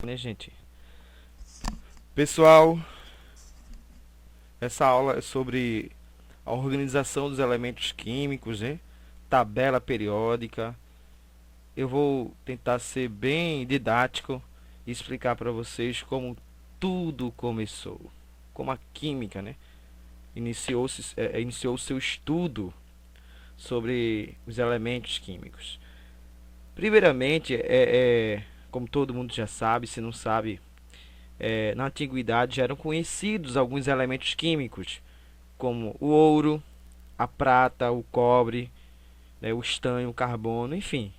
Né, gente? Pessoal, essa aula é sobre a organização dos elementos químicos, né? Tabela periódica. Eu vou tentar ser bem didático e explicar para vocês como tudo começou, como a química, né? Iniciou seu estudo sobre os elementos químicos. Primeiramente, como todo mundo já sabe, se não sabe, na antiguidade já eram conhecidos alguns elementos químicos, como o ouro, a prata, o cobre, né, o estanho, o carbono, enfim.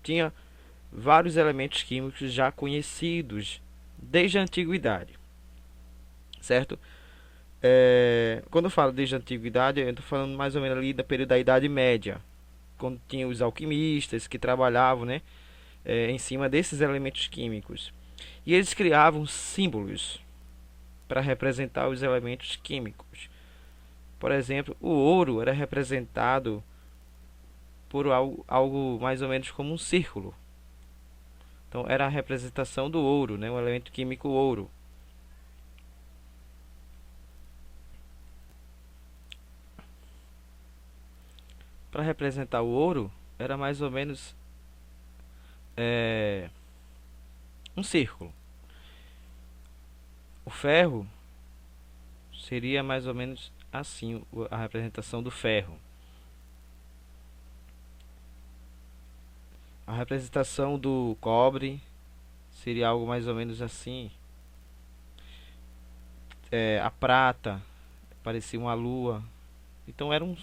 Tinha vários elementos químicos já conhecidos desde a antiguidade, certo? Quando eu falo desde a antiguidade, eu estou falando mais ou menos ali da período da Idade Média, quando tinha os alquimistas que trabalhavam, né, em cima desses elementos químicos. E eles criavam símbolos para representar os elementos químicos. Por exemplo, o ouro era representado por algo mais ou menos como um círculo. Então era a representação do ouro, né? O elemento químico ouro. Para representar o ouro, era mais ou menos é, um círculo. O ferro seria mais ou menos assim a representação do ferro. A representação do cobre seria algo mais ou menos assim. A prata parecia uma lua. Então eram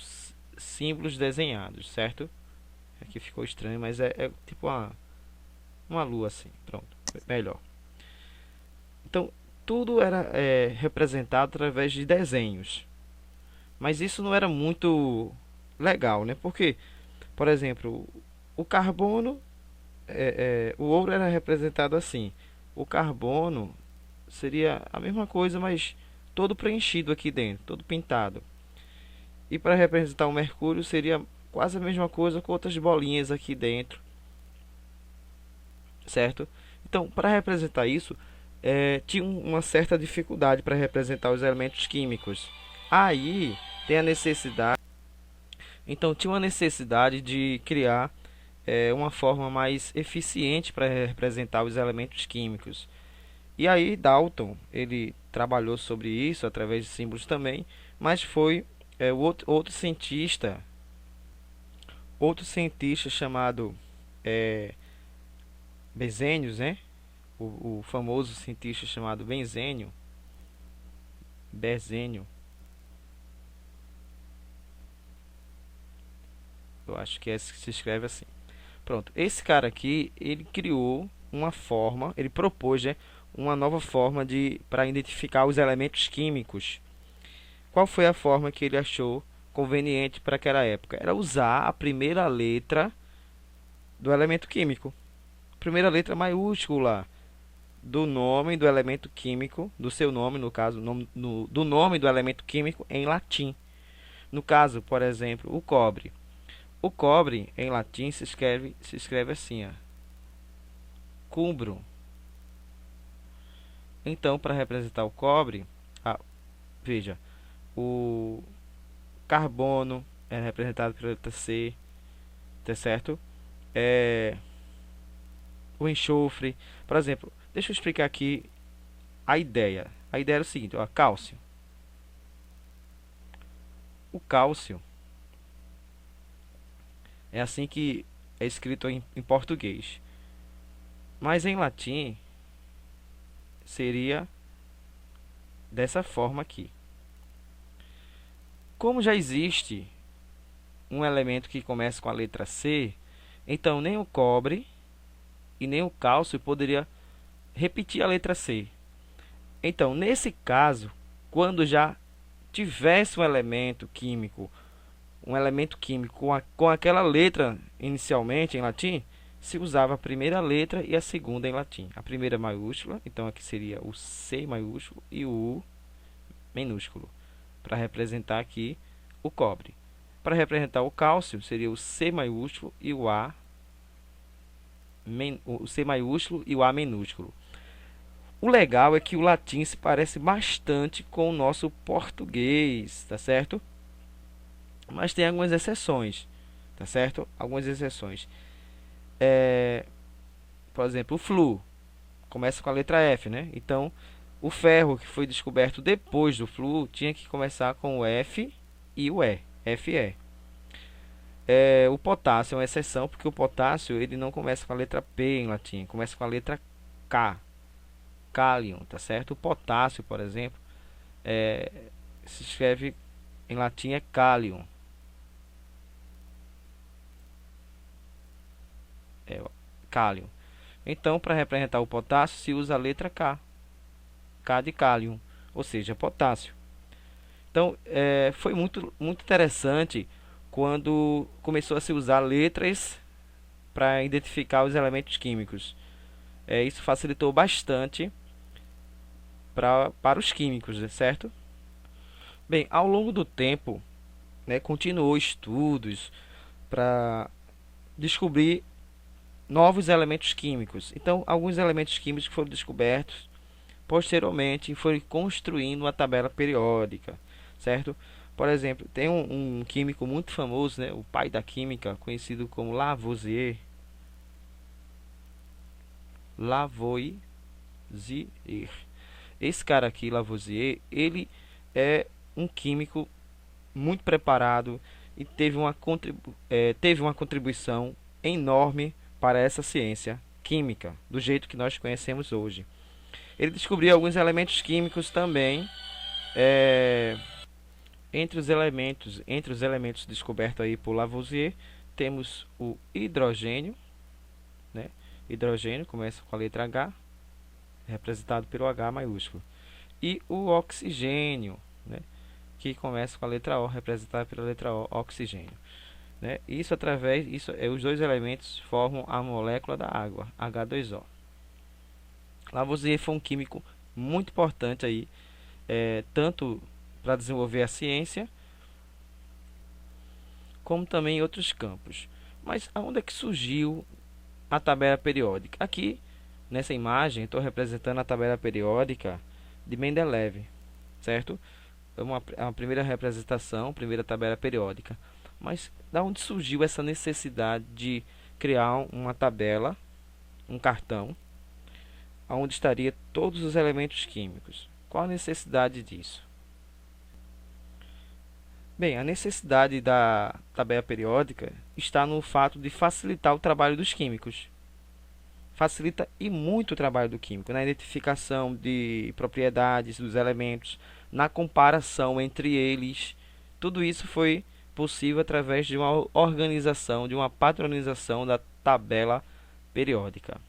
símbolos desenhados, certo? Aqui ficou estranho, mas é tipo uma lua assim. Pronto, melhor. Então tudo era representado através de desenhos. Mas isso não era muito legal, né? Porque, por exemplo, o carbono, o ouro era representado assim. O carbono seria a mesma coisa, mas todo preenchido aqui dentro, todo pintado. E para representar o mercúrio seria quase a mesma coisa com outras bolinhas aqui dentro, certo? Então, para representar isso, tinha uma certa dificuldade para representar os elementos químicos. Aí tem a necessidade, então tinha uma necessidade de criar uma forma mais eficiente para representar os elementos químicos. E aí Dalton, ele trabalhou sobre isso através de símbolos também, mas foi o outro cientista chamado é, Benzênios, né? O famoso cientista chamado Berzênio, eu acho que é esse que se escreve assim. Pronto, esse cara aqui, ele criou uma forma, ele propôs, né, uma nova forma de para identificar os elementos químicos. Qual foi a forma que ele achou conveniente para aquela época? Era usar a primeira letra do elemento químico. Primeira letra maiúscula do nome do elemento químico, do seu nome, no caso, do nome do elemento químico em latim. No caso, por exemplo, o cobre. O cobre em latim se escreve assim, ó, cumbro. Então, para representar o cobre, veja, o carbono é representado pela letra C, tá certo? É, o enxofre, por exemplo, deixa eu explicar aqui a ideia. A ideia é o seguinte, ó, cálcio. O cálcio é assim que é escrito em português, mas em latim seria dessa forma aqui. Como já existe um elemento que começa com a letra C, então nem o cobre e nem o cálcio poderia repetir a letra C. Então, nesse caso, quando já tivesse um elemento químico com aquela letra inicialmente em latim, se usava a primeira letra e a segunda em latim. A primeira maiúscula, então aqui seria o C maiúsculo e o U minúsculo, para representar aqui o cobre. Para representar o cálcio, seria o C maiúsculo e o C maiúsculo e o A minúsculo. O legal é que o latim se parece bastante com o nosso português, tá certo? Mas tem algumas exceções, tá certo? Algumas exceções. É, por exemplo, o flu começa com a letra F, né? Então, o ferro que foi descoberto depois do flu tinha que começar com o F e o E, Fe. O potássio é uma exceção porque o potássio ele não começa com a letra P em latim, começa com a letra K, cálium, tá certo? O potássio, por exemplo, é, se escreve em latim é cálium, é, cálium. Então, para representar o potássio, se usa a letra K, K de cálium, ou seja, potássio. Então, foi muito interessante quando começou a se usar letras para identificar os elementos químicos. Isso facilitou bastante para os químicos, certo? Bem, ao longo do tempo, né, continuou estudos para descobrir novos elementos químicos. Então, alguns elementos químicos foram descobertos posteriormente e foi construindo uma tabela periódica, certo? Por exemplo, tem um químico muito famoso, né, o pai da química, conhecido como Lavoisier. Lavoisier. Esse cara aqui, Lavoisier, ele é um químico muito preparado e teve uma contribuição enorme para essa ciência química, do jeito que nós conhecemos hoje. Ele descobriu alguns elementos químicos também. é, entre os elementos descobertos aí por Lavoisier, temos o hidrogênio, né? Hidrogênio começa com a letra H, representado pelo H maiúsculo, e o oxigênio, né? Que começa com a letra O, representado pela letra O, oxigênio, né? Os dois elementos formam a molécula da água, H2O. Lavoisier foi um químico muito importante aí, tanto para desenvolver a ciência, como também em outros campos. Mas aonde é que surgiu a tabela periódica? Aqui, nessa imagem, estou representando a tabela periódica de Mendeleev, certo? É uma primeira representação, primeira tabela periódica. Mas da onde surgiu essa necessidade de criar uma tabela, um cartão, onde estaria todos os elementos químicos? Qual a necessidade disso? Bem, a necessidade da tabela periódica está no fato de facilitar o trabalho dos químicos. Facilita e muito o trabalho do químico na identificação de propriedades dos elementos, na comparação entre eles. Tudo isso foi possível através de uma organização, de uma padronização da tabela periódica.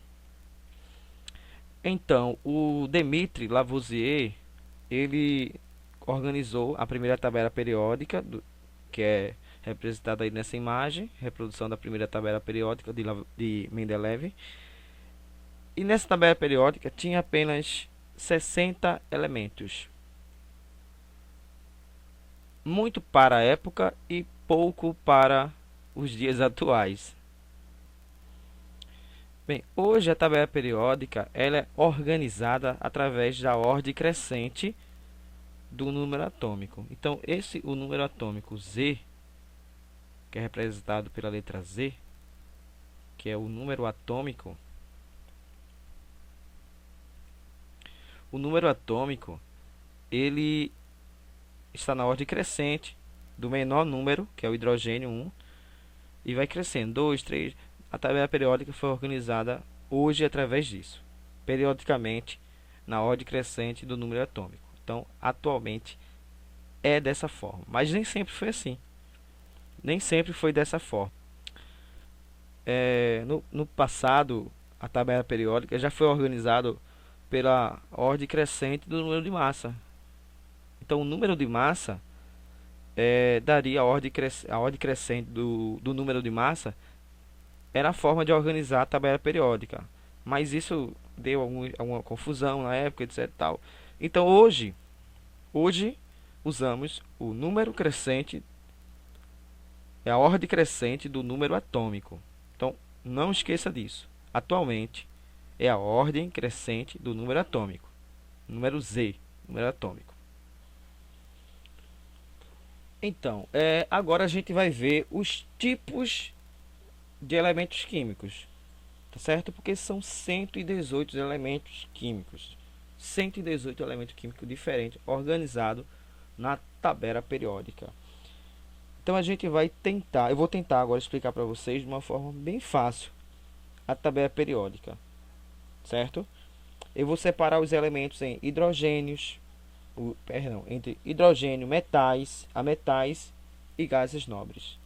Então, o Dmitri Lavoisier, ele organizou a primeira tabela periódica, que é representada aí nessa imagem, reprodução da primeira tabela periódica de Mendeleev. E nessa tabela periódica tinha apenas 60 elementos. Muito para a época e pouco para os dias atuais. Bem, hoje a tabela periódica ela é organizada através da ordem crescente do número atômico. Então, o número atômico Z, que é representado pela letra Z, que é o número atômico, ele está na ordem crescente do menor número, que é o hidrogênio 1, e vai crescendo 2, 3. A tabela periódica foi organizada hoje através disso, periodicamente na ordem crescente do número atômico. Então, atualmente é dessa forma, mas nem sempre foi assim. Nem sempre foi dessa forma. No passado, a tabela periódica já foi organizada pela ordem crescente do número de massa. Então, o número de massa daria a ordem crescente do número de massa, era a forma de organizar a tabela periódica. Mas isso deu alguma confusão na época, etc. Tal. Então, hoje usamos o número crescente, é a ordem crescente do número atômico. Então, não esqueça disso. Atualmente, é a ordem crescente do número atômico. Número Z, número atômico. Então, agora a gente vai ver os tipos de elementos químicos, tá certo? Porque são 118 elementos químicos. 118 elementos químicos diferentes organizados na tabela periódica. Então a gente vai tentar, eu vou tentar agora explicar para vocês de uma forma bem fácil a tabela periódica, certo? Eu vou separar os elementos em hidrogênios, entre hidrogênio, metais, ametais e gases nobres.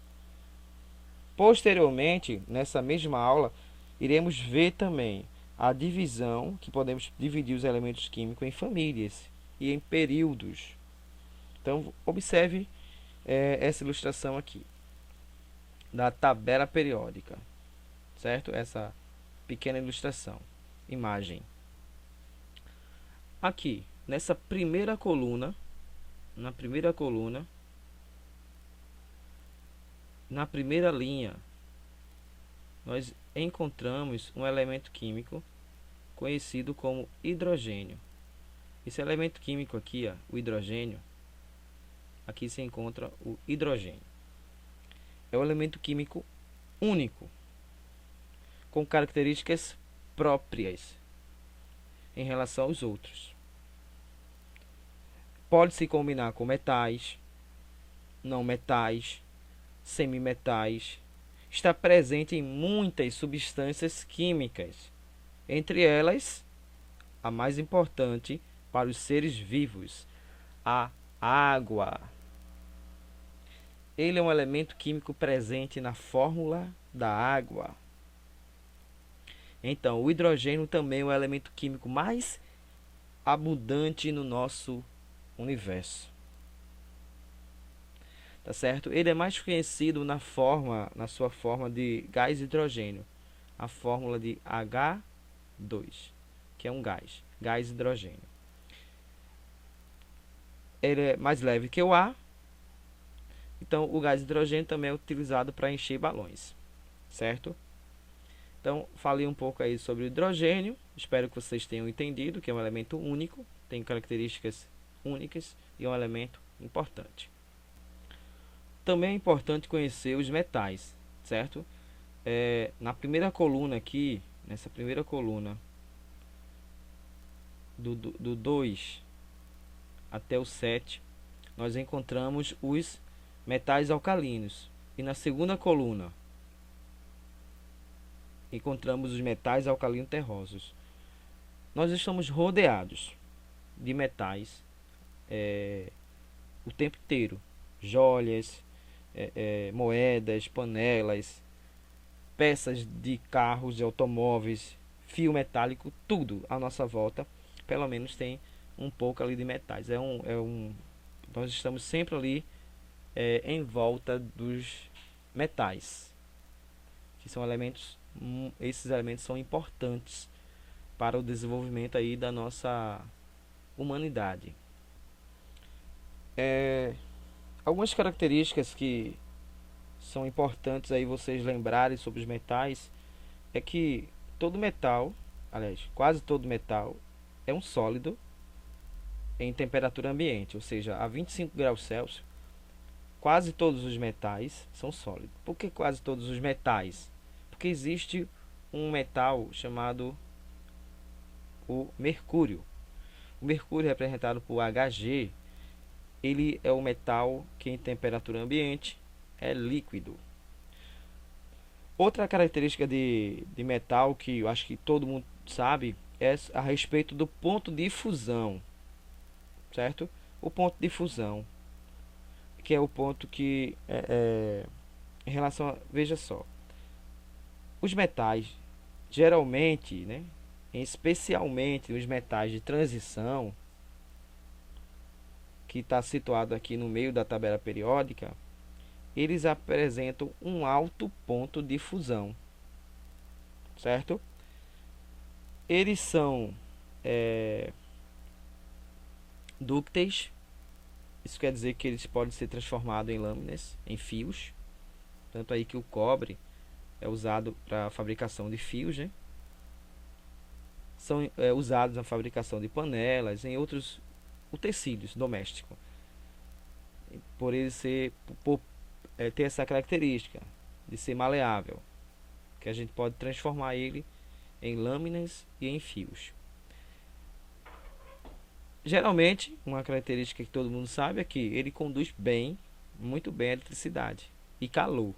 Posteriormente, nessa mesma aula, iremos ver também a divisão, que podemos dividir os elementos químicos em famílias e em períodos. Então, observe essa ilustração aqui da tabela periódica, certo? Essa pequena ilustração, imagem. Aqui, nessa primeira coluna, na primeira linha, nós encontramos um elemento químico conhecido como hidrogênio. Esse elemento químico aqui, ó, o hidrogênio, aqui se encontra o hidrogênio. É um elemento químico único, com características próprias em relação aos outros. Pode se combinar com metais, não metais, semimetais. Está presente em muitas substâncias químicas, entre elas a mais importante para os seres vivos, a água. Ele é um elemento químico presente na fórmula da água. Então, o hidrogênio também é o elemento químico mais abundante no nosso universo. Tá certo? Ele é mais conhecido na sua forma de gás hidrogênio, a fórmula de H2, que é um gás hidrogênio. Ele é mais leve que o ar. Então, o gás hidrogênio também é utilizado para encher balões, certo? Então, falei um pouco aí sobre o hidrogênio. Espero que vocês tenham entendido que é um elemento único, tem características únicas e é um elemento importante. Também é importante conhecer os metais, certo? Na primeira coluna aqui, nessa primeira coluna, do 2 até o 7, nós encontramos os metais alcalinos. E na segunda coluna, encontramos os metais alcalinos terrosos. Nós estamos rodeados de metais o tempo inteiro. Joias, moedas, panelas, peças de carros, de automóveis, fio metálico, tudo à nossa volta, pelo menos tem um pouco ali de metais. Nós estamos sempre ali em volta dos metais, que são elementos. Esses elementos são importantes para o desenvolvimento aí da nossa humanidade. Algumas características que são importantes aí vocês lembrarem sobre os metais é que todo metal, aliás, quase todo metal é um sólido em temperatura ambiente, ou seja, a 25 graus Celsius. Quase todos os metais são sólidos. Por que quase todos os metais? Porque existe um metal chamado o mercúrio. O mercúrio, representado por Hg, ele é o metal que em temperatura ambiente é líquido. Outra característica de metal que eu acho que todo mundo sabe é a respeito do ponto de fusão, certo? O ponto de fusão, que é o ponto que em relação a, veja só, os metais geralmente, né, especialmente os metais de transição, que está situado aqui no meio da tabela periódica, eles apresentam um alto ponto de fusão, certo? Eles são dúcteis. Isso quer dizer que eles podem ser transformados em lâminas, em fios. Tanto aí que o cobre é usado para a fabricação de fios, né? são usados na fabricação de panelas, em outros utensílios domésticos. Por ele ter essa característica de ser maleável, que a gente pode transformar ele em lâminas e em fios. Geralmente, uma característica que todo mundo sabe é que ele conduz muito bem a eletricidade e calor.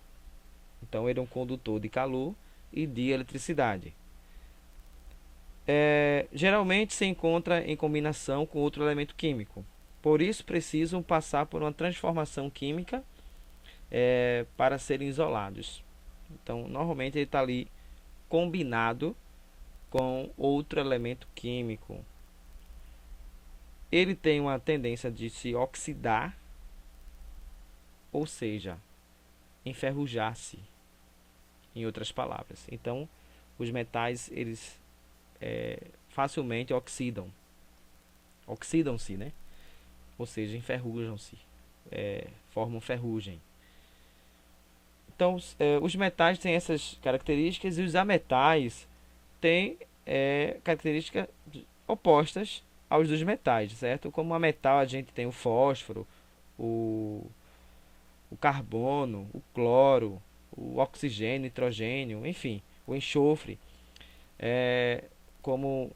Então ele é um condutor de calor e de eletricidade. Geralmente se encontra em combinação com outro elemento químico. Por isso precisam passar por uma transformação química para serem isolados. Então normalmente ele está ali combinado com outro elemento químico. Ele tem uma tendência de se oxidar, ou seja, enferrujar-se, em outras palavras. Então os metais eles facilmente oxidam-se, né? Ou seja, enferrujam-se, formam ferrugem. Então os metais têm essas características e os ametais têm características opostas aos dos metais, certo? Como a metal a gente tem o fósforo, o carbono, o cloro, o oxigênio, nitrogênio, enfim, o enxofre, como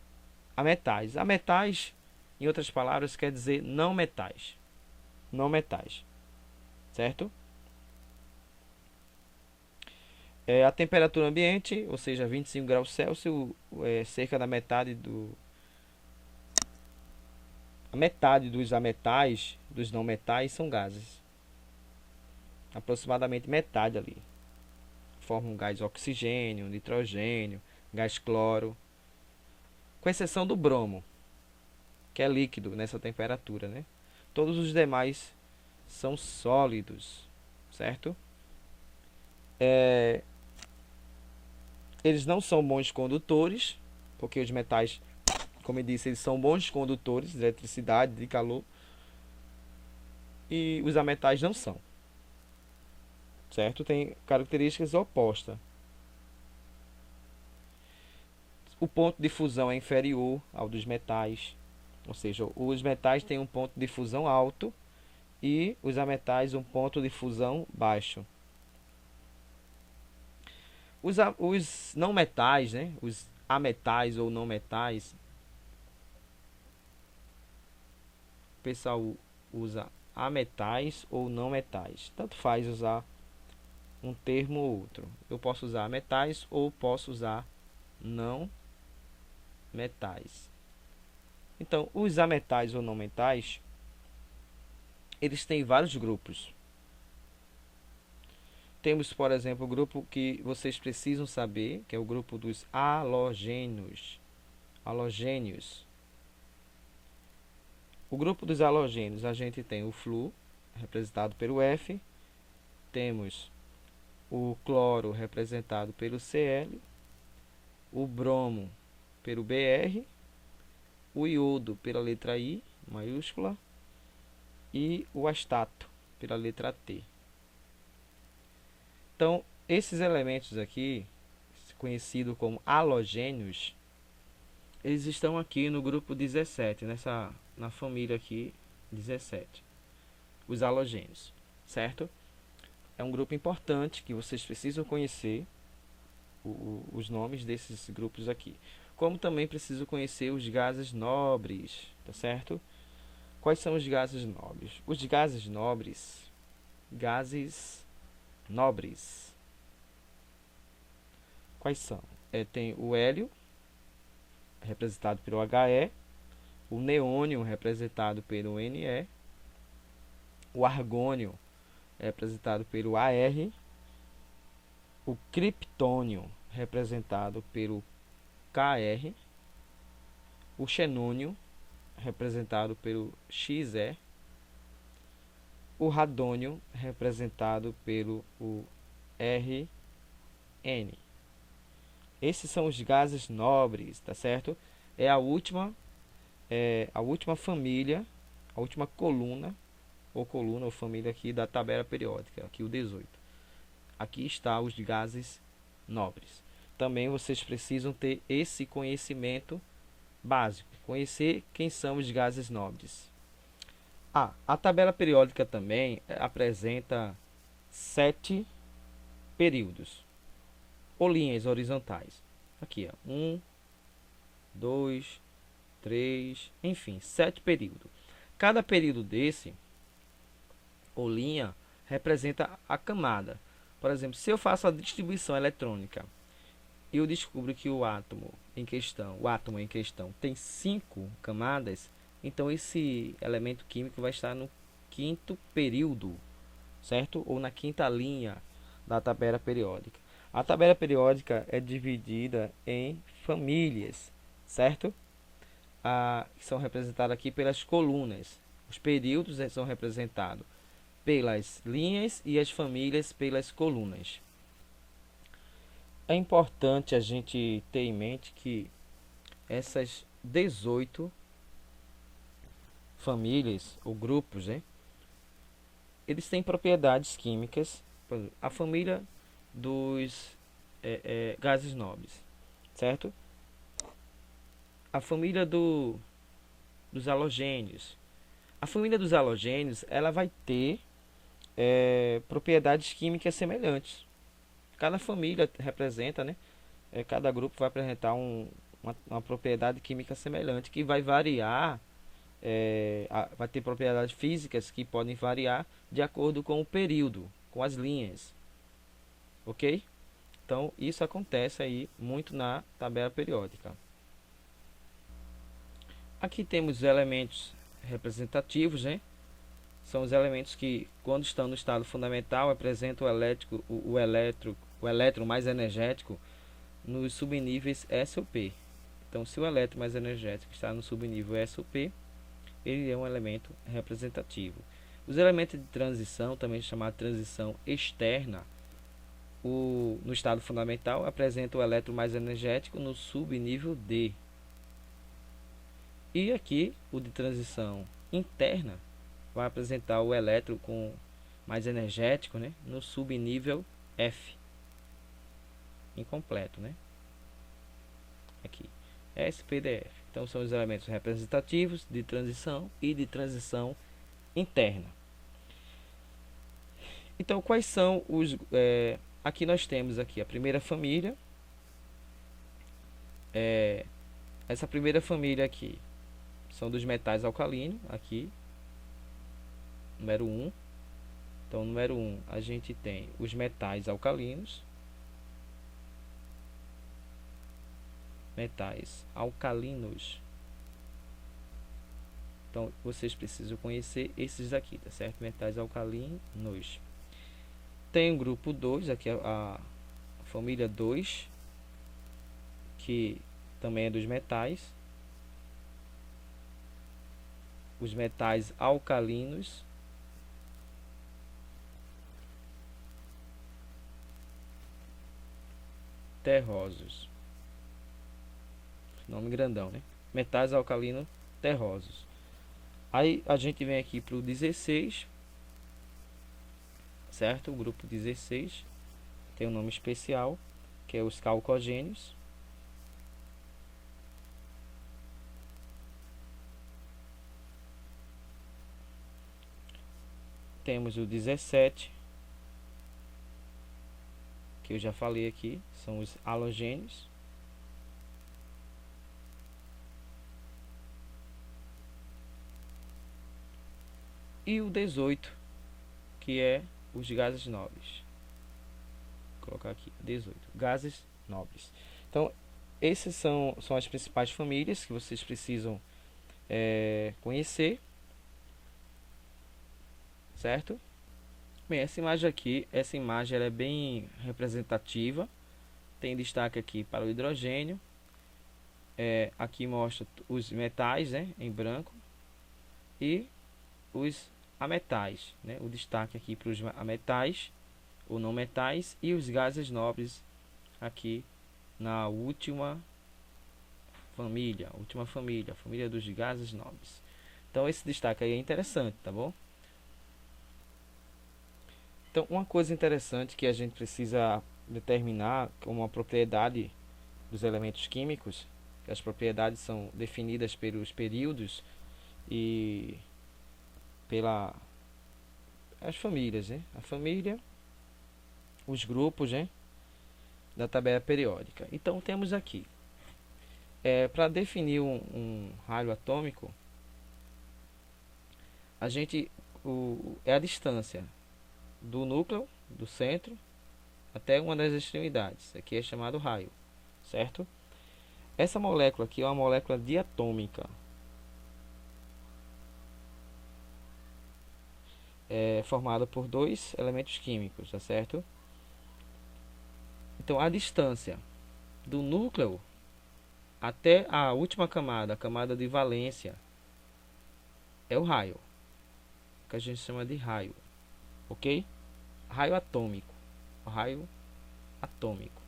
a metais. A metais, em outras palavras, quer dizer não metais. Não metais, certo? A temperatura ambiente, ou seja, 25 graus Celsius, cerca da metade a metade dos ametais, dos não metais, são gases. Aproximadamente metade ali. Formam gás oxigênio, nitrogênio, gás cloro. Com exceção do bromo, que é líquido nessa temperatura, né? Todos os demais são sólidos, certo? Eles não são bons condutores, porque os metais, como eu disse, eles são bons condutores de eletricidade, de calor, e os ametais não são, certo? Tem características opostas. O ponto de fusão é inferior ao dos metais, ou seja, os metais têm um ponto de fusão alto e os ametais um ponto de fusão baixo. Os não metais, né? Os ametais ou não metais, o pessoal usa ametais ou não metais. Tanto faz usar um termo ou outro. Eu posso usar metais ou posso usar não metais. Então, os ametais ou não metais, eles têm vários grupos. Temos, por exemplo, o grupo que vocês precisam saber, que é o grupo dos halogênios. Halogênios. O grupo dos halogênios, a gente tem o Flu, representado pelo F. Temos o cloro, representado pelo Cl. O bromo, pelo Br. O iodo, pela letra I, maiúscula. E o astato, pela letra T. Então, esses elementos aqui, conhecido como halogênios, eles estão aqui no grupo 17, na família aqui 17, os halogênios, certo? É um grupo importante que vocês precisam conhecer os nomes desses grupos aqui. Como também preciso conhecer os gases nobres, tá certo? Quais são os gases nobres? Os gases nobres, quais são? Tem o hélio, representado pelo He, o neônio, representado pelo Ne, o argônio, representado pelo Ar, o criptônio, representado pelo Kr, o xenônio, representado pelo Xe, o radônio, representado pelo Rn. Esses são os gases nobres, tá certo? É a última família, a última coluna ou família aqui da tabela periódica, aqui o 18. Aqui está os gases nobres. Também vocês precisam ter esse conhecimento básico, conhecer quem são os gases nobres. A tabela periódica também apresenta 7 períodos ou linhas horizontais. Aqui, ó, 1, 2, 3, enfim, 7 períodos. Cada período desse ou linha representa a camada. Por exemplo, se eu faço a distribuição eletrônica e eu descubro que o átomo em questão tem 5 camadas, então esse elemento químico vai estar no quinto período, certo? Ou na quinta linha da tabela periódica. A tabela periódica é dividida em famílias, certo? São representadas aqui pelas colunas. Os períodos são representados pelas linhas e as famílias pelas colunas. É importante a gente ter em mente que essas 18 famílias ou grupos, né, eles têm propriedades químicas. A família dos gases nobres, certo? A família dos halogênios. A família dos halogênios, ela vai ter propriedades químicas semelhantes. Cada família representa, né? Cada grupo vai apresentar uma propriedade química semelhante que vai variar, vai ter propriedades físicas que podem variar de acordo com o período, com as linhas, ok? Então isso acontece aí muito na tabela periódica. Aqui temos os elementos representativos, né? São os elementos que, quando estão no estado fundamental, apresentam o elétron mais energético nos subníveis S ou P. Então, se o elétron mais energético está no subnível S ou P, ele é um elemento representativo. Os elementos de transição, também chamado transição externa, no estado fundamental, apresentam o elétron mais energético no subnível D. E aqui, o de transição interna, vai apresentar o elétron mais energético, né, no subnível F. Incompleto, né? Aqui, SPDF. Então são os elementos representativos de transição e de transição interna. Então quais são os... aqui nós temos aqui a primeira família. Essa primeira família aqui são dos metais alcalinos, aqui, número 1. Então, número 1, a gente tem os metais alcalinos. Metais alcalinos. Então, vocês precisam conhecer esses aqui, tá certo? Metais alcalinos. Tem o grupo 2, aqui a família 2, que também é dos metais. Os metais alcalinos. Terrosos. Nome grandão, né? Metais alcalinos terrosos. Aí a gente vem aqui para o 16, certo? O grupo 16 tem um nome especial, que é os calcogênios. Temos o 17, que eu já falei aqui, são os halogênios. E o 18, que é os gases nobres. Vou colocar aqui, 18, gases nobres. Então, essas são as principais famílias que vocês precisam conhecer, certo? Bem, essa imagem aqui, ela é bem representativa. Tem destaque aqui para o hidrogênio. Aqui mostra os metais, né, em branco, e os ametais, né? O destaque aqui para os ametais ou não metais, e os gases nobres aqui na última família, a família dos gases nobres. Então esse destaque aí é interessante, tá bom? Então uma coisa interessante que a gente precisa determinar como uma propriedade dos elementos químicos As propriedades são definidas pelos períodos e pela as famílias, né? A família, os grupos, né? Da tabela periódica. Então temos aqui, para definir um raio atômico, a gente é a distância do núcleo, do centro, até uma das extremidades. Aqui é chamado raio, certo? Essa molécula aqui é uma molécula diatômica. É formada por dois elementos químicos, tá certo? Então a distância do núcleo até a última camada, a camada de valência, é o raio, que a gente chama de raio, ok? Raio atômico, raio atômico.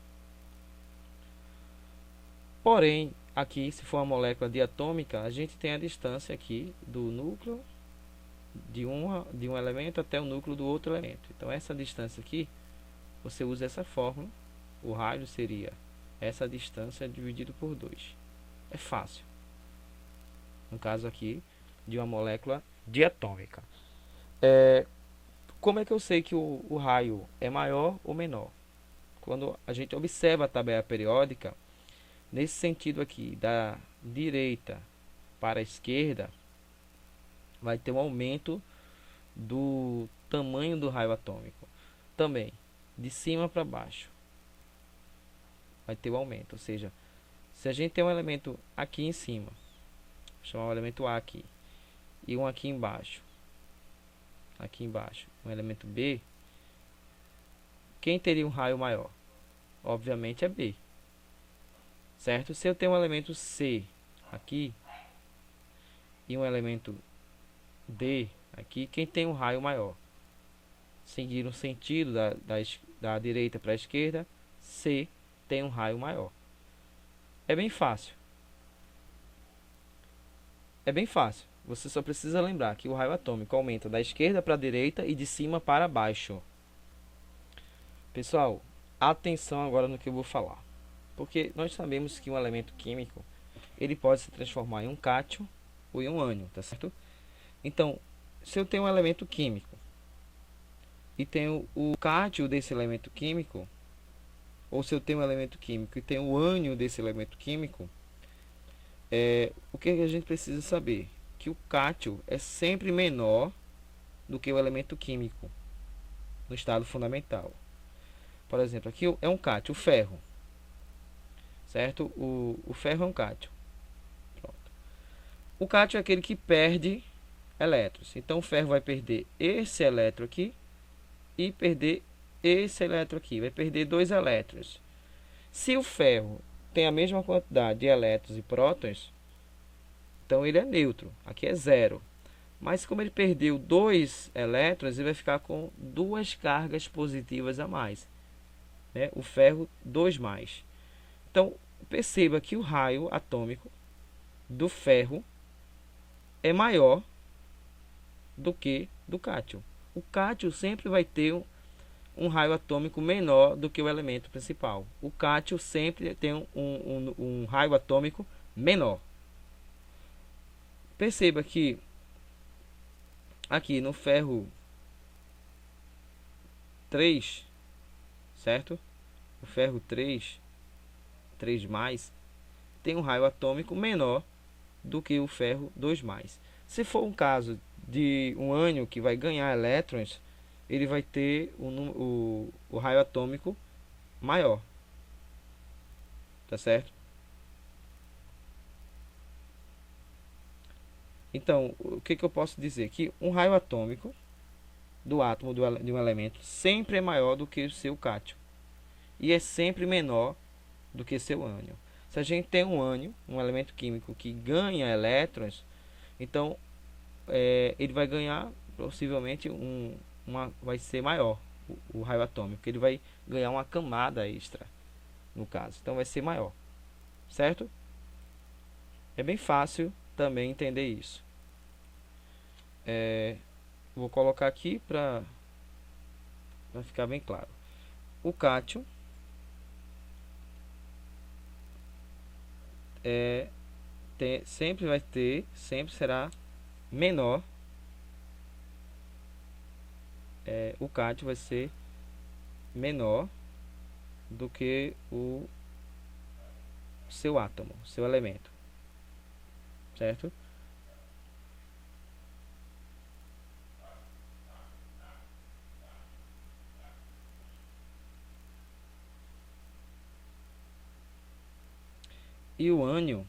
Porém, aqui, se for uma molécula diatômica, a gente tem a distância aqui do núcleo de um elemento até o núcleo do outro elemento. Então essa distância aqui, você usa essa fórmula. O raio seria essa distância dividido por 2. É fácil. No caso aqui, de uma molécula diatômica. Como é que eu sei que o raio é maior ou menor? Quando a gente observa a tabela periódica, nesse sentido aqui, da direita para a esquerda, vai ter um aumento do tamanho do raio atômico. Também, de cima para baixo, vai ter um aumento. Ou seja, se a gente tem um elemento aqui em cima, vou chamar o elemento A aqui, e um aqui embaixo, um elemento B, quem teria um raio maior? Obviamente é B, certo? Se eu tenho um elemento C aqui e um elemento D aqui, quem tem um raio maior? Seguir no sentido da direita para a esquerda, C tem um raio maior. É bem fácil. É bem fácil. Você só precisa lembrar que o raio atômico aumenta da esquerda para a direita e de cima para baixo. Pessoal, atenção agora no que eu vou falar. Porque nós sabemos que um elemento químico, ele pode se transformar em um cátion ou em um ânion, tá certo? Então, se eu tenho um elemento químico e tenho o cátion desse elemento químico, ou se eu tenho um elemento químico e tenho o ânion desse elemento químico, o que a gente precisa saber? Que o cátion é sempre menor do que o elemento químico no estado fundamental. Por exemplo, aqui é um cátion, o ferro, certo? O ferro é um cátion. Pronto. O cátion é aquele que perde elétrons. Então o ferro vai perder esse elétron aqui e perder esse elétron aqui. Vai perder 2 elétrons. Se o ferro tem a mesma quantidade de elétrons e prótons, então ele é neutro. Aqui é 0. Mas como ele perdeu 2 elétrons, ele vai ficar com 2 cargas positivas a mais, né? O ferro 2 mais. Então perceba que o raio atômico do ferro é maior do que do cátion. O cátion sempre vai ter um raio atômico menor do que o elemento principal. O cátion sempre tem um raio atômico menor. Perceba que aqui no ferro 3, certo? O ferro 3 mais, tem um raio atômico menor do que o ferro 2 mais. Se for um caso de um ânion que vai ganhar elétrons, ele vai ter o raio atômico maior, tá certo? Então, o que eu posso dizer? Que um raio atômico do átomo de um elemento sempre é maior do que o seu cátion e é sempre menor do que seu ânion. Se a gente tem um ânion, um elemento químico que ganha elétrons, então ele vai ganhar possivelmente vai ser maior o raio atômico, ele vai ganhar uma camada extra no caso, então vai ser maior, certo? É bem fácil também entender isso. Vou colocar aqui para ficar bem claro. O cátion sempre será menor. O cátion vai ser menor do que o seu átomo, seu elemento, certo? E o ânion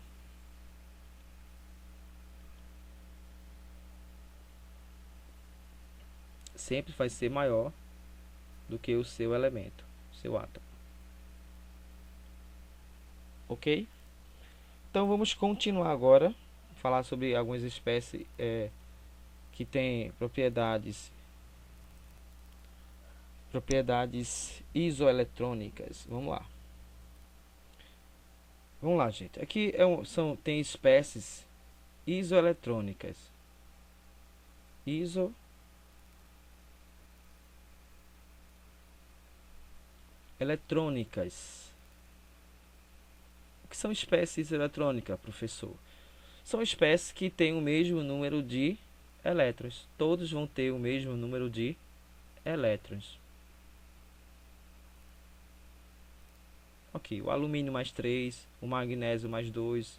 sempre vai ser maior do que o seu elemento, seu átomo. Ok? Então vamos continuar agora, falar sobre algumas espécies que têm propriedades isoeletrônicas. Vamos lá, gente. Aqui tem espécies isoeletrônicas. Isoeletrônicas. O que são espécies eletrônicas, professor? São espécies que têm o mesmo número de elétrons. Todos vão ter o mesmo número de elétrons. Ok, o alumínio mais 3, o magnésio mais 2,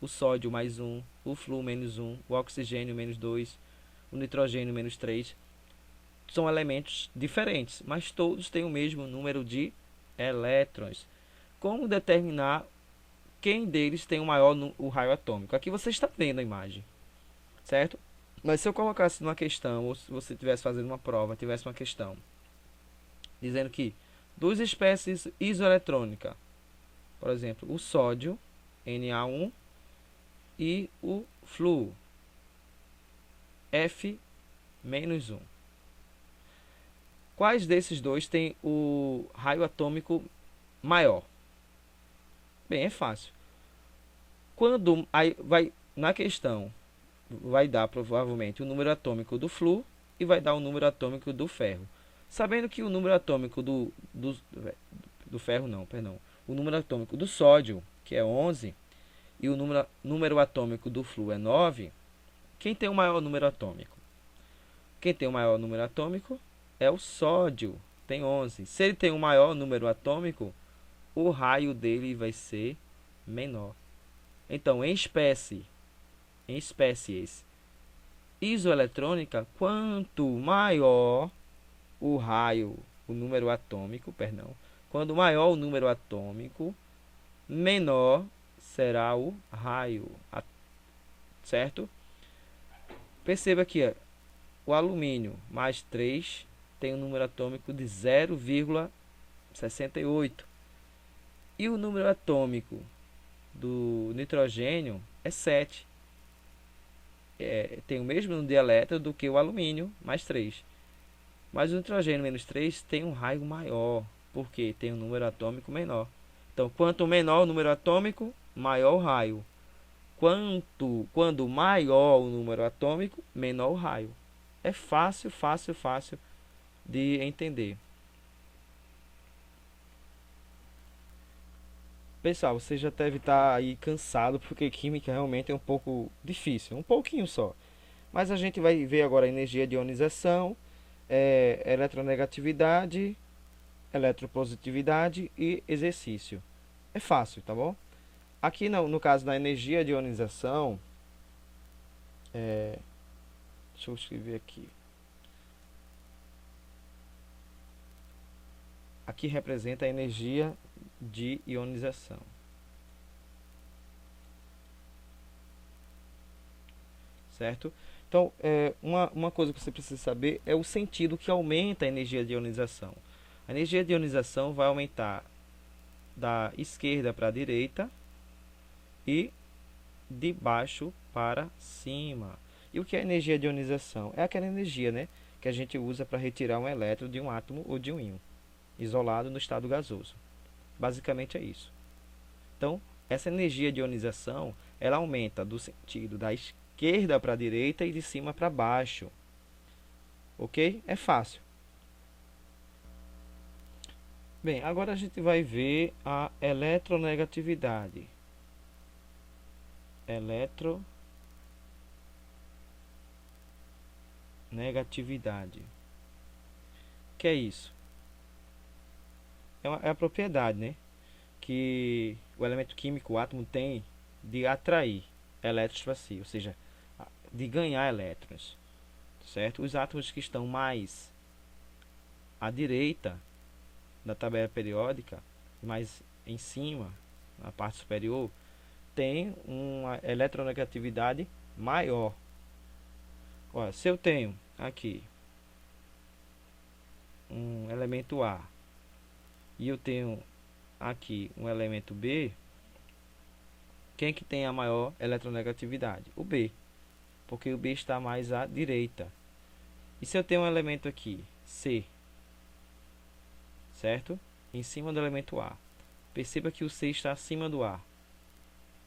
o sódio mais 1, o flúor menos 1, o oxigênio menos 2, o nitrogênio menos 3. São elementos diferentes, mas todos têm o mesmo número de elétrons. Como determinar quem deles tem o raio atômico? Aqui você está vendo a imagem, certo? Mas se eu colocasse numa questão, ou se você estivesse fazendo uma prova, tivesse uma questão dizendo que duas espécies isoeletrônicas, por exemplo, o sódio, Na1, e o flúor, F-1. Quais desses dois tem o raio atômico maior? Bem, é fácil. Quando aí vai na questão, vai dar provavelmente o número atômico do flúor e vai dar o número atômico do ferro. Sabendo que o número atômico do ferro não, perdão, o número atômico do sódio, que é 11, e o número atômico do flúor é 9, quem tem o maior número atômico? Quem tem o maior número atômico é o sódio, tem 11. Se ele tem o maior número atômico, o raio dele vai ser menor. Então, em espécies isoeletrônicas, quanto maior o raio, o número atômico, perdão, quando maior o número atômico, menor será o raio, certo? Perceba que o alumínio mais 3 tem um número atômico de 0,68 e o número atômico do nitrogênio é 7. Tem o mesmo número de elétrons do que o alumínio mais 3. Mas o nitrogênio menos 3 tem um raio maior, porque tem um número atômico menor. Então, quanto menor o número atômico, maior o raio. Quando maior o número atômico, menor o raio. É fácil de entender. Pessoal, você já deve estar aí cansado, porque química realmente é um pouco difícil, um pouquinho só. Mas a gente vai ver agora a energia de ionização, eletronegatividade, eletropositividade e exercício. É fácil, tá bom? Aqui no caso da energia de ionização, deixa eu escrever aqui. Aqui representa a energia de ionização. Certo? Então, uma coisa que você precisa saber é o sentido que aumenta a energia de ionização. A energia de ionização vai aumentar da esquerda para a direita e de baixo para cima. E o que é energia de ionização? É aquela energia, né, que a gente usa para retirar um elétron de um átomo ou de um íon, isolado no estado gasoso. Basicamente é isso. Então, essa energia de ionização, ela aumenta do sentido da esquerda para a direita e de cima para baixo. Ok? É fácil. Bem, agora a gente vai ver a eletronegatividade. eletronegatividade. Que é isso? É a propriedade, né, que o elemento químico, o átomo, tem de atrair elétrons para si, ou seja, de ganhar elétrons, certo? Os átomos que estão mais à direita da tabela periódica, mais em cima, na parte superior, tem uma eletronegatividade maior. Olha, se eu tenho aqui um elemento A e eu tenho aqui um elemento B, quem que tem a maior eletronegatividade? O B, porque o B está mais à direita. E se eu tenho um elemento aqui, C, certo? Em cima do elemento A. Perceba que o C está acima do A,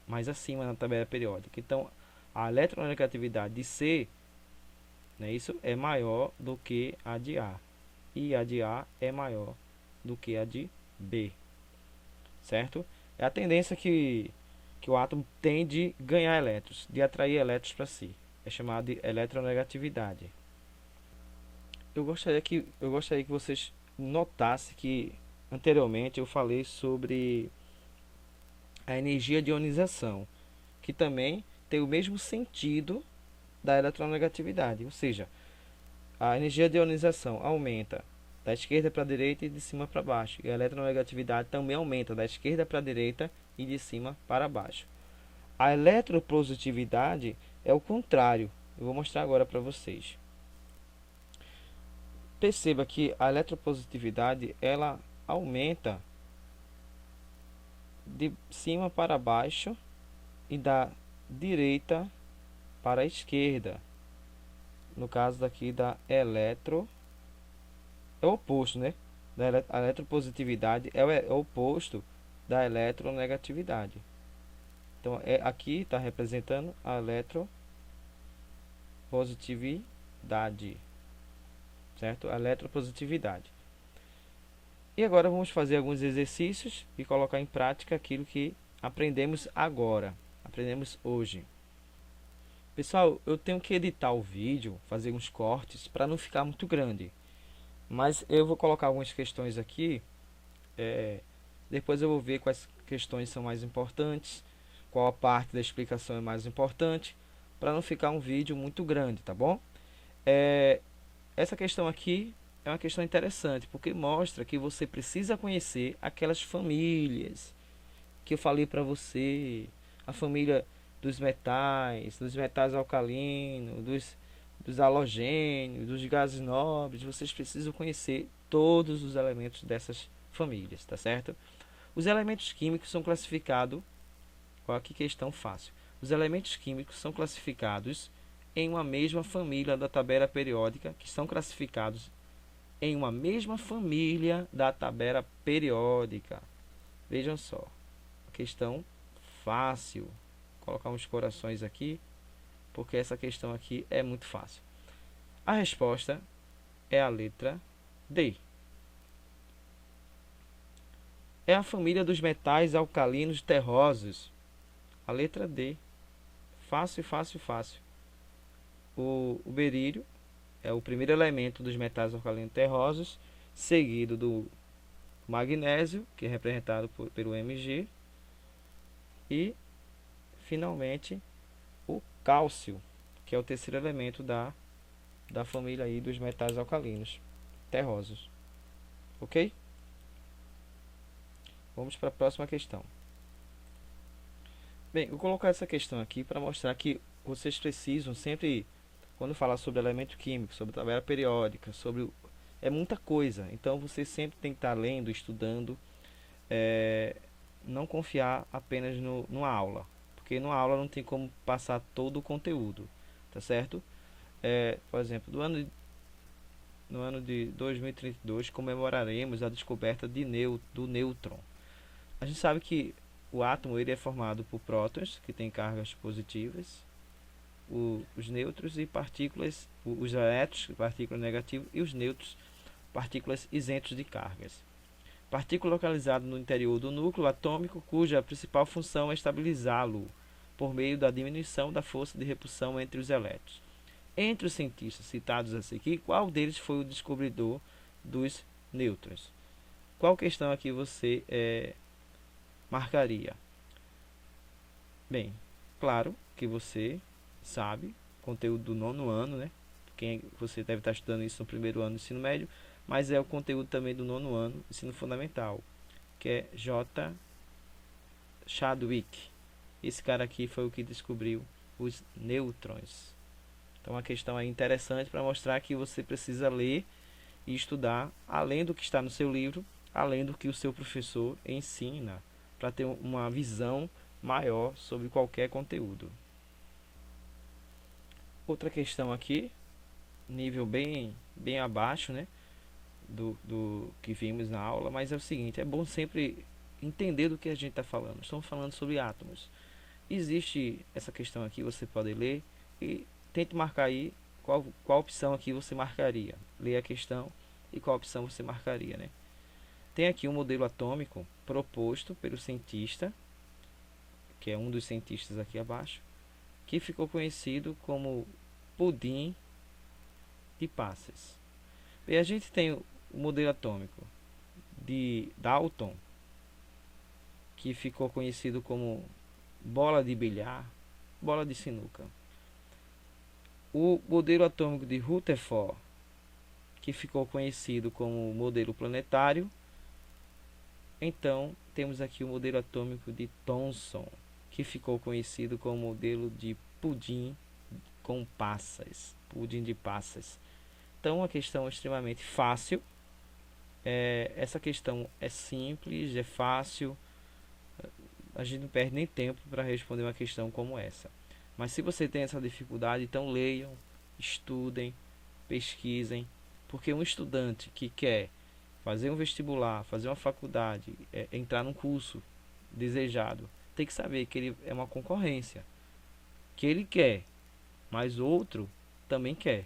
mais acima na tabela periódica. Então, a eletronegatividade de C, né, isso é maior do que a de A. E a de A é maior do que a de B, certo? É a tendência que o átomo tem de ganhar elétrons, de atrair elétrons para si. É chamado de eletronegatividade. Eu gostaria que vocês notassem que anteriormente eu falei sobre a energia de ionização, que também tem o mesmo sentido da eletronegatividade, ou seja, a energia de ionização aumenta da esquerda para a direita e de cima para baixo, e a eletronegatividade também aumenta da esquerda para a direita e de cima para baixo. A eletropositividade é o contrário. Eu vou mostrar agora para vocês. Perceba que a eletropositividade ela aumenta de cima para baixo e da direita para a esquerda. No caso daqui da eletro, é o oposto, né? A eletropositividade é o oposto da eletronegatividade. Então, aqui está representando a eletropositividade, certo? A eletropositividade. E agora vamos fazer alguns exercícios e colocar em prática aquilo que aprendemos agora, aprendemos hoje. Pessoal, eu tenho que editar o vídeo, fazer uns cortes para não ficar muito grande. Mas eu vou colocar algumas questões aqui. Depois eu vou ver quais questões são mais importantes, qual a parte da explicação é mais importante, para não ficar um vídeo muito grande, tá bom? Essa questão aqui é uma questão interessante, porque mostra que você precisa conhecer aquelas famílias que eu falei para você, a família dos metais alcalinos, dos halogênios, dos gases nobres. Vocês precisam conhecer todos os elementos dessas famílias, tá certo? Os elementos químicos são classificados, olha que questão fácil. Os elementos químicos são classificados em uma mesma família da tabela periódica, que são classificados em uma mesma família da tabela periódica. Vejam só, questão fácil. Vou colocar uns corações aqui, porque essa questão aqui é muito fácil. A resposta é a letra D. É a família dos metais alcalinos terrosos. A letra D. Fácil, fácil, fácil. O berílio é o primeiro elemento dos metais alcalinos terrosos, seguido do magnésio, que é representado pelo Mg, e finalmente o cálcio, que é o terceiro elemento da família aí dos metais alcalinos terrosos. Ok? Vamos para a próxima questão. Bem, eu vou colocar essa questão aqui para mostrar que vocês precisam sempre, quando falar sobre elemento químico, sobre tabela periódica, é muita coisa. Então você sempre tem que estar lendo, estudando, não confiar apenas numa aula, porque numa aula não tem como passar todo o conteúdo, tá certo? Por exemplo, no ano de 2032 comemoraremos a descoberta do nêutron. A gente sabe que o átomo ele é formado por prótons, que têm cargas positivas, os nêutrons e partículas, os elétrons, partículas negativas, e os nêutrons, partículas isentos de cargas. Partícula localizada no interior do núcleo atômico, cuja principal função é estabilizá-lo. por meio da diminuição da força de repulsão entre os elétrons. Entre os cientistas citados aqui, qual deles foi o descobridor dos nêutrons? Qual questão aqui você marcaria? Bem, claro que você sabe, conteúdo do nono ano, né? Você deve estar estudando isso no primeiro ano do ensino médio, mas é o conteúdo também do nono ano, ensino fundamental, que é J. Chadwick. Esse cara aqui foi o que descobriu os nêutrons. Então, uma questão aí interessante para mostrar que você precisa ler e estudar além do que está no seu livro, além do que o seu professor ensina, para ter uma visão maior sobre qualquer conteúdo. Outra questão aqui, nível bem abaixo, né, do que vimos na aula, mas é o seguinte, é bom sempre entender do que a gente está falando. Estamos falando sobre átomos. Existe essa questão aqui, você pode ler e tente marcar aí qual opção aqui você marcaria. Leia a questão e qual opção você marcaria, né? Tem aqui um modelo atômico proposto pelo cientista, que é um dos cientistas aqui abaixo, que ficou conhecido como pudim de passas. E a gente tem o modelo atômico de Dalton, que ficou conhecido como bola de bilhar, bola de sinuca. O modelo atômico de Rutherford, que ficou conhecido como modelo planetário. Então, temos aqui o modelo atômico de Thomson, que ficou conhecido como modelo de pudim com passas, pudim de passas. Então, uma questão extremamente fácil. Essa questão é simples, é fácil. A gente não perde nem tempo para responder uma questão como essa. Mas se você tem essa dificuldade, então leiam, estudem, pesquisem, porque um estudante que quer fazer um vestibular, fazer uma faculdade, entrar num curso desejado, tem que saber que ele é uma concorrência, que ele quer, mas outro também quer,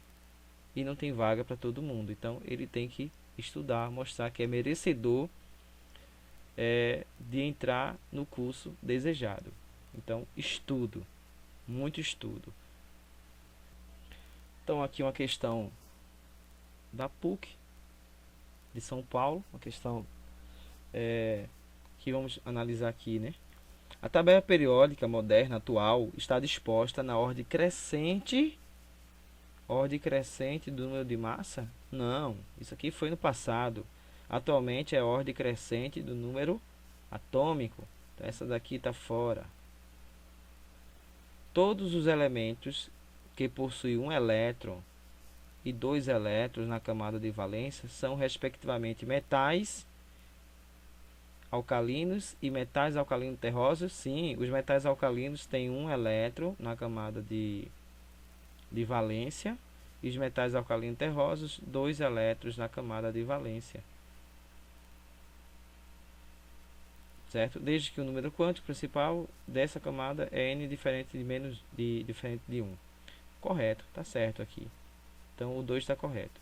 e não tem vaga para todo mundo. Então ele tem que estudar, mostrar que é merecedor de entrar no curso desejado. Então, estudo, muito estudo. Então, aqui uma questão da PUC de São Paulo, uma questão que vamos analisar aqui, né? A tabela periódica moderna atual está disposta na ordem crescente do número de massa? Não, isso aqui foi no passado. Atualmente é a ordem crescente do número atômico. Então essa daqui está fora. Todos os elementos que possuem um elétron e dois elétrons na camada de valência são respectivamente metais alcalinos e metais alcalinos terrosos. Sim, os metais alcalinos têm um elétron na camada de valência e os metais alcalinos terrosos dois elétrons na camada de valência. Certo? Desde que o número quântico principal dessa camada é n diferente de 1. Correto, está certo aqui. Então o 2 está correto.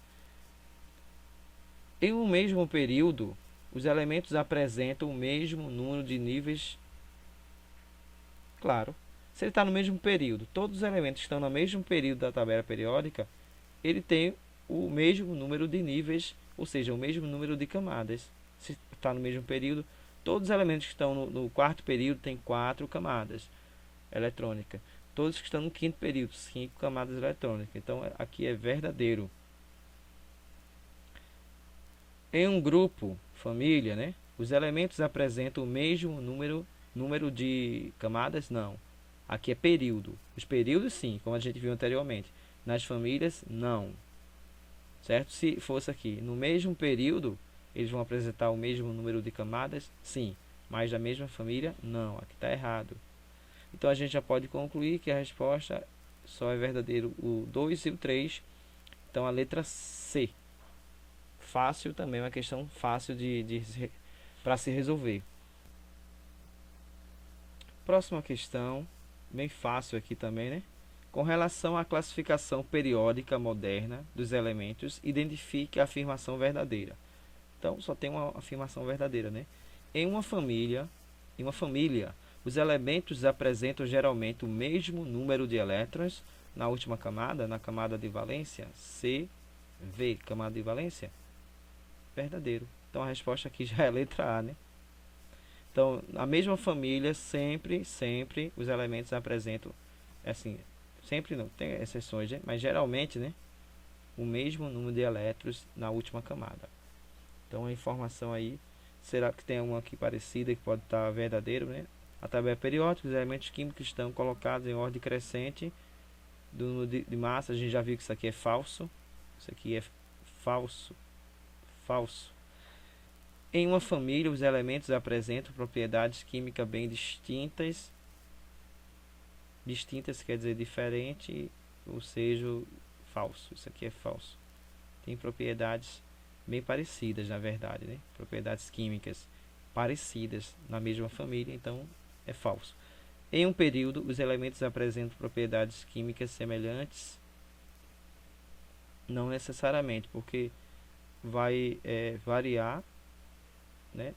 Em um mesmo período, os elementos apresentam o mesmo número de níveis. Claro, se ele está no mesmo período, todos os elementos que estão no mesmo período da tabela periódica, ele tem o mesmo número de níveis, ou seja, o mesmo número de camadas. Se está no mesmo período, todos os elementos que estão no quarto período têm 4 camadas eletrônicas. Todos que estão no quinto período, 5 camadas eletrônicas. Então, aqui é verdadeiro. Em um grupo, família, né, os elementos apresentam o mesmo número de camadas? Não. Aqui é período. Os períodos, sim, como a gente viu anteriormente. Nas famílias, não. Certo? Se fosse aqui, no mesmo período, eles vão apresentar o mesmo número de camadas? Sim. Mas da mesma família? Não. Aqui está errado. Então a gente já pode concluir que a resposta só é verdadeiro o 2 e o 3. Então a letra C. Fácil também, uma questão fácil para se resolver. Próxima questão, bem fácil aqui também, né? Com relação à classificação periódica moderna dos elementos, identifique a afirmação verdadeira. Então, só tem uma afirmação verdadeira, né? Em uma família, Os elementos apresentam geralmente o mesmo número de elétrons na última camada, na camada de valência, CV, camada de valência, verdadeiro. Então a resposta aqui já é a letra A, né? Então, a mesma família, sempre os elementos apresentam, assim, sempre não, tem exceções, né? Mas geralmente, né, o mesmo número de elétrons na última camada. Então a informação aí, será que tem uma aqui parecida que pode estar verdadeiro, né? A tabela periódica, os elementos químicos estão colocados em ordem crescente do número de massa. A gente já viu que isso aqui é falso. Isso aqui é falso. Em uma família, os elementos apresentam propriedades químicas bem distintas. Distintas quer dizer diferente, ou seja, falso. Isso aqui é falso. Tem propriedades bem parecidas, na verdade, né? Propriedades químicas parecidas na mesma família, então é falso. Em um período, os elementos apresentam propriedades químicas semelhantes, não necessariamente, porque vai variar, né?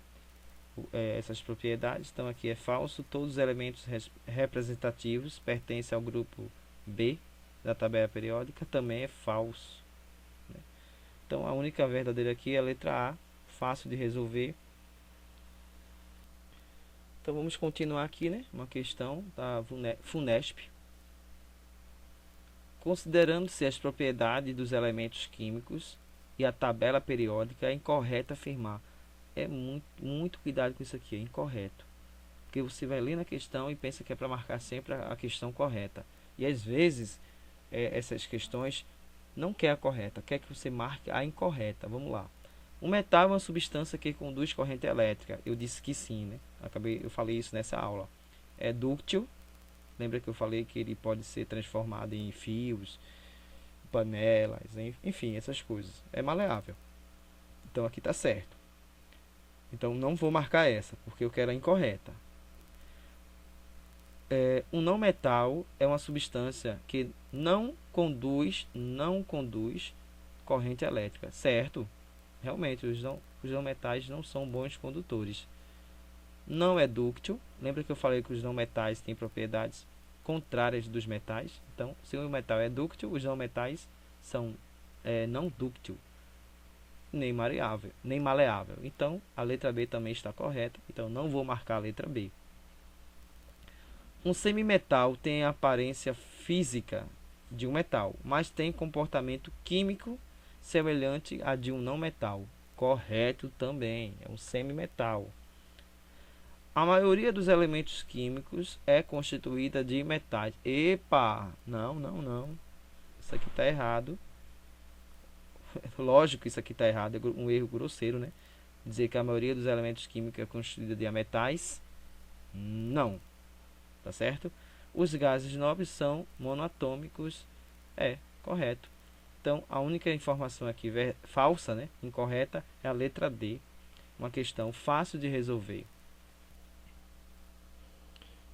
Essas propriedades. Então aqui é falso. Todos os elementos representativos pertencem ao grupo B da tabela periódica, também é falso, né? Então a única verdadeira aqui é a letra A, fácil de resolver. Então vamos continuar aqui, né? Uma questão da FUNESP. Considerando-se as propriedades dos elementos químicos e a tabela periódica, é incorreto afirmar. É muito cuidado com isso aqui, é incorreto. Porque você vai ler na questão e pensa que é para marcar sempre a questão correta. E às vezes essas questões não quer a correta, quer que você marque a incorreta. Vamos lá. Um metal é uma substância que conduz corrente elétrica. Eu disse que sim, né? Eu falei isso nessa aula. É dúctil. Lembra que eu falei que ele pode ser transformado em fios, panelas, enfim, essas coisas. É maleável. Então aqui está certo. Então não vou marcar essa, porque eu quero a incorreta. Um não metal é uma substância que não conduz corrente elétrica, certo? Realmente, os não metais não são bons condutores. Não é dúctil. Lembra que eu falei que os não metais têm propriedades contrárias dos metais? Então, se o metal é dúctil, os não metais são não dúctil, nem maleável. Então, a letra B também está correta. Então, não vou marcar a letra B. Um semimetal tem a aparência física de um metal, mas tem comportamento químico semelhante a de um não metal. Correto também, é um semimetal. A maioria dos elementos químicos é constituída de metais. Epa, não. Isso aqui está errado. Lógico que isso aqui está errado, é um erro grosseiro, né? Dizer que a maioria dos elementos químicos é constituída de metais. Não. Tá certo? Os gases nobres são monoatômicos. É, correto. Então, a única informação aqui falsa, né, incorreta, é a letra D. Uma questão fácil de resolver.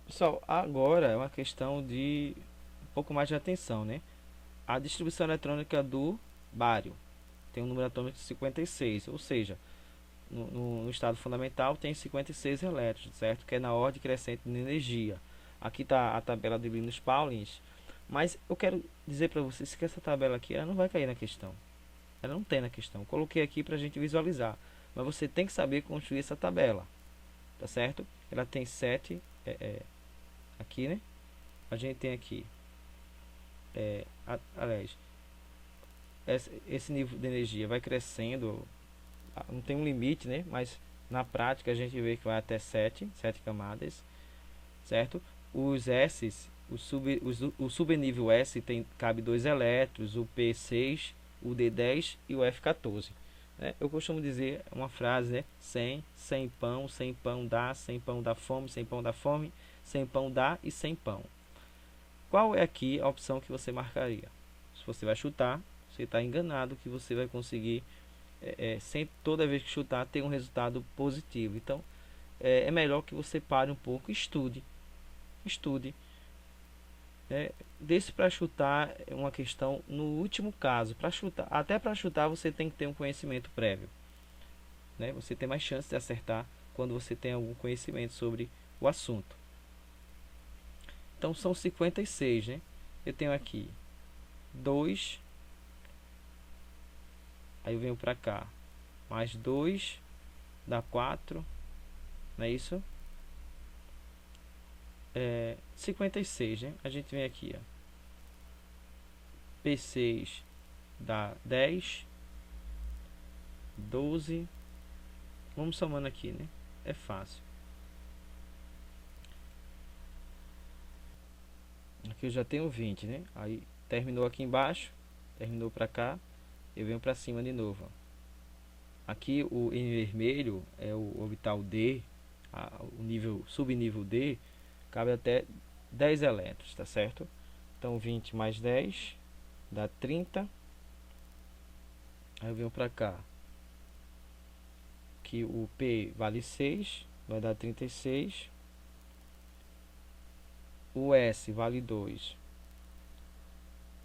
Pessoal, agora é uma questão de um pouco mais de atenção, né? A distribuição eletrônica do bário tem um número atômico de 56, ou seja, no estado fundamental tem 56 elétrons, certo? Que é na ordem crescente de energia. Aqui está a tabela de Linus Pauling, mas eu quero dizer para vocês que essa tabela aqui ela não vai cair na questão. Ela não tem na questão. Eu coloquei aqui para a gente visualizar, mas você tem que saber construir essa tabela, tá certo? Ela tem 7, aqui, né? A gente tem aqui, aliás, esse nível de energia vai crescendo, não tem um limite, né? Mas na prática a gente vê que vai até 7 camadas, certo? Os S, o subnível S cabe 2 elétrons, o P6, o D10 e o F14. Né? Eu costumo dizer uma frase, né? Sem pão dá, sem pão dá fome, sem pão dá fome, sem pão dá e sem pão. Qual é aqui a opção que você marcaria? Se você vai chutar, você está enganado que você vai conseguir, sem toda vez que chutar, ter um resultado positivo. Então, é melhor que você pare um pouco e estude. Desse para chutar é uma questão no último caso. Até para chutar você tem que ter um conhecimento prévio, né? Você tem mais chance de acertar quando você tem algum conhecimento sobre o assunto. Então são 56, né? Eu tenho aqui 2, aí eu venho para cá, mais 2 dá 4, não é isso? 56, né? A gente vem aqui, ó. P6 dá 10, 12. Vamos somando aqui, né? É fácil. Aqui eu já tenho 20, né? Aí terminou aqui embaixo, terminou para cá, eu venho para cima de novo, ó. Aqui o em vermelho é o orbital D, o nível subnível D, cabe até 10 elétrons, tá certo? Então 20 mais 10 dá 30. Aí eu venho para cá, que o P vale 6, vai dar 36. O S vale 2,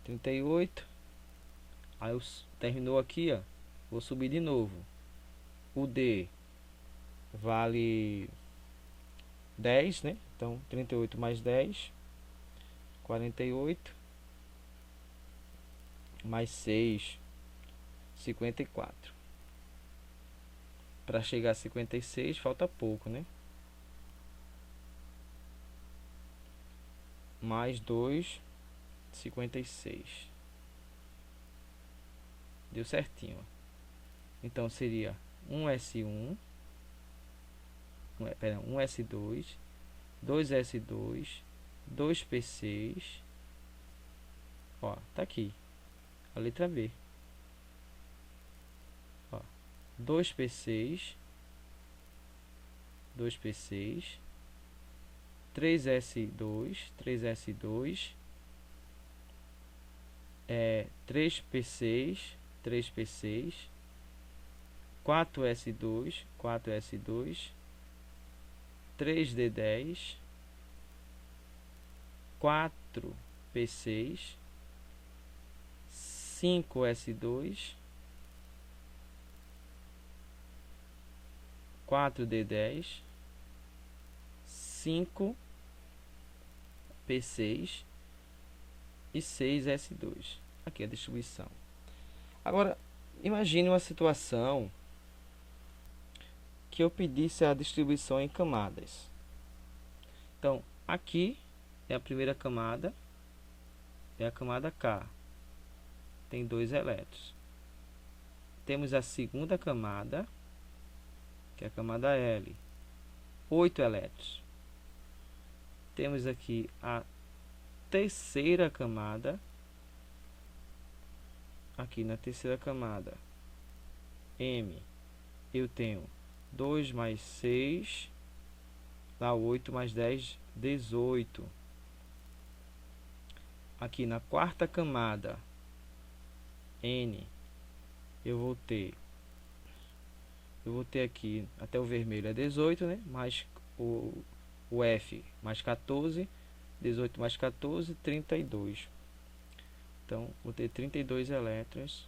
38. Aí terminou aqui, ó. Vou subir de novo. O D vale 10, né? Então 38 mais 10, 48. Mais 6, 54. Para chegar a 56 falta pouco, né? Mais 2, 56. Deu certinho, ó. Então seria 1S1, pera, 1S2, 2S2, 2P6. Ó, tá aqui a letra B. Ó, 2P6, 2P6, 3S2, 3S2, 3P6, 3P6, 4S2, 4S2, 3D10, 4P6, 5S2, 4D10, 5P6 e 6S2. Aqui é a distribuição. Agora, imagine uma situação que eu pedisse a distribuição em camadas. Então, aqui é a primeira camada, é a camada K. Tem 2 elétrons. Temos a segunda camada, que é a camada L, 8 elétrons. Temos aqui a terceira camada. Aqui na terceira camada, M, eu tenho 2 mais 6, dá 8 mais 10, 18. Aqui na quarta camada, N, eu vou ter aqui até o vermelho é 18, né? Mais o F mais 14, 18 mais 14, 32. Então, vou ter 32 elétrons.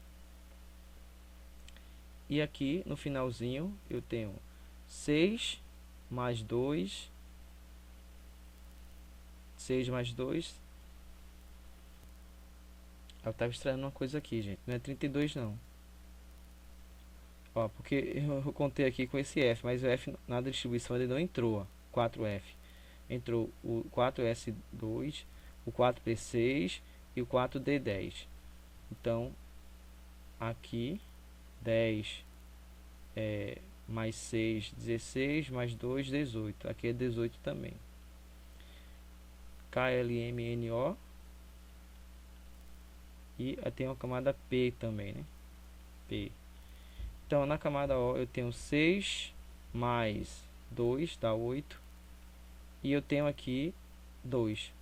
E aqui no finalzinho eu tenho 6 mais 2, 6 mais 2. Eu estava extraindo uma coisa aqui, gente. Não é 32 não. Ó, porque eu contei aqui com esse F, mas o F na distribuição ele não entrou, ó, 4F. Entrou o 4S2, o 4P6 e o 4D10. Então, aqui 10 mais 6, 16, mais 2, 18. Aqui é 18 também. KLMNO. E tem uma camada P também, né? P. Então, na camada O eu tenho 6 mais 2, dá 8. E eu tenho aqui 2.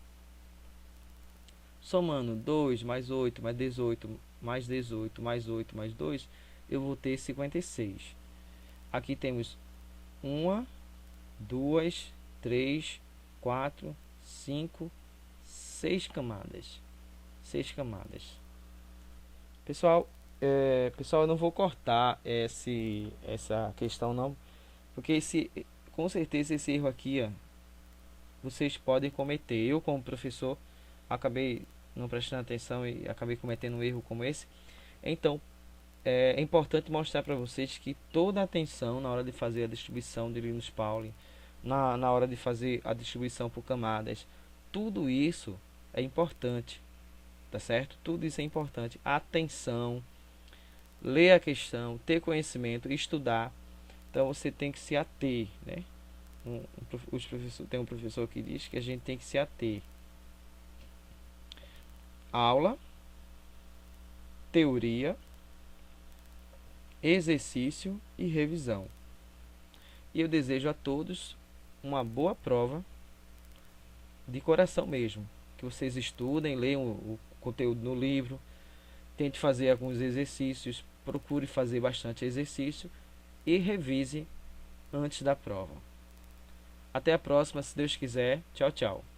Somando 2 mais 8 mais 18 mais 18 mais 8 mais 2, eu vou ter 56. Aqui temos 1, 2, 3, 4, 5, 6 camadas. 6 camadas. Pessoal, eu não vou cortar essa questão não, porque com certeza esse erro aqui, ó, vocês podem cometer. Eu, como professor, acabei não prestando atenção e acabei cometendo um erro como esse. Então, é importante mostrar para vocês que toda a atenção na hora de fazer a distribuição de Linus Pauling, na hora de fazer a distribuição por camadas, tudo isso é importante, tá certo? Tudo isso é importante. Atenção, ler a questão, ter conhecimento, estudar. Então você tem que se ater, né? Tem um professor que diz que a gente tem que se ater. Aula, teoria, exercício e revisão. E eu desejo a todos uma boa prova, de coração mesmo. Que vocês estudem, leiam o conteúdo no livro, tente fazer alguns exercícios, procure fazer bastante exercício e revise antes da prova. Até a próxima, se Deus quiser. Tchau, tchau.